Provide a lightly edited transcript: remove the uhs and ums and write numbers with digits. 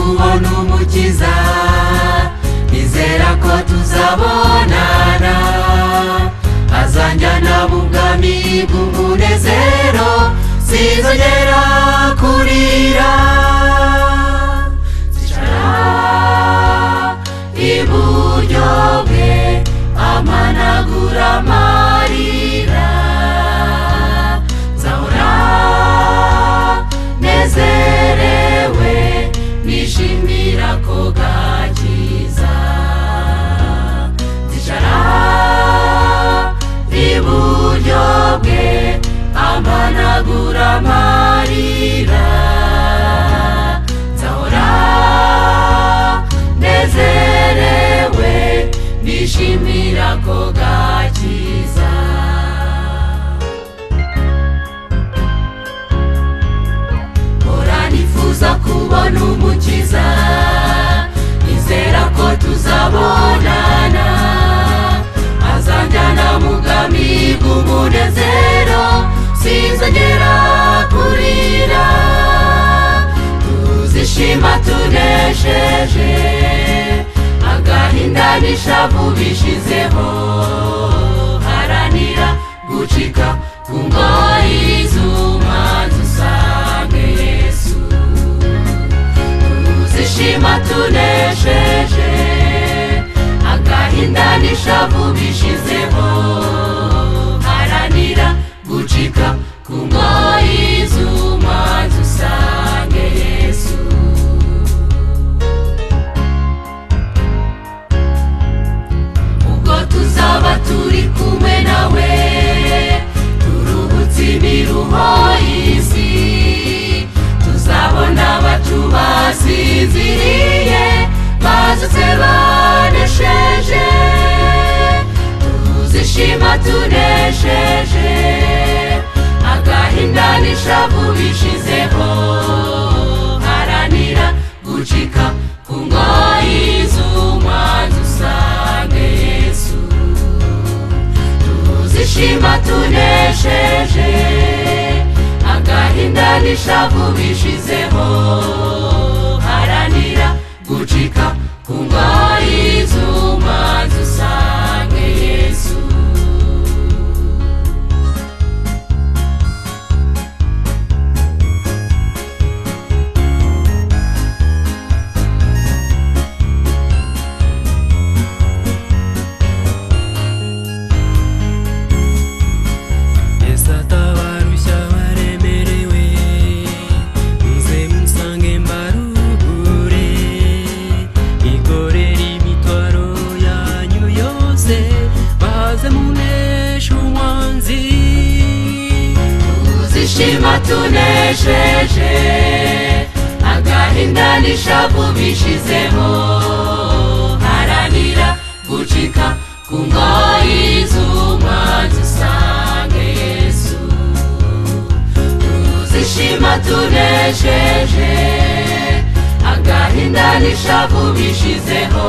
kubona umukiza, nizera ko tuzabonana, azanjyana mu bwami bw'umunezero, sinzongera kurira. Nzicara iburyo bwe amanagura amarira, nzahora nezerewe nishimira ko gakiza. Nzicara iburyo bwe amanagura amarira, nzahora nezerewe nishimira ko gakiza. Mpora nifuza kubona umukiza, nizera ko tuzabonana, azanjyana mu bwami bw'umunezero, sinzongera kurira. Tuzishima tunesheje, agahinda n'ishavu bishizeho, haranira gucika ku ngoyi z'umwanzi usange Yesu. Tuzishima tunesheje, agahinda n'ishavu bishizeho, haranira gucika ku ngoyi z'umwanzi usange Yesu. Ubwo tuzaba turi kumwe nawe, turuhutse imiruho y'isi, tuzabona abacu basinziriye bazutse banesheje. Tuzishima tunesheje, agahinda n'ishavu bishizeho, haranira gucika ku ngoyi z'umwanzi usange Yesu. Tuzishima tunesheje, agahinda n'ishavu bishizeho, haranira gucika ku ngoyi z'umwanzi usange Yesu. Tuzishima tunesheje, agahinda n'ishavu bishizeho, haranira gucika ku ngoyi z'umwanzi usange Yesu. Tuzishima tunesheje, agahinda n'ishavu bishizeho,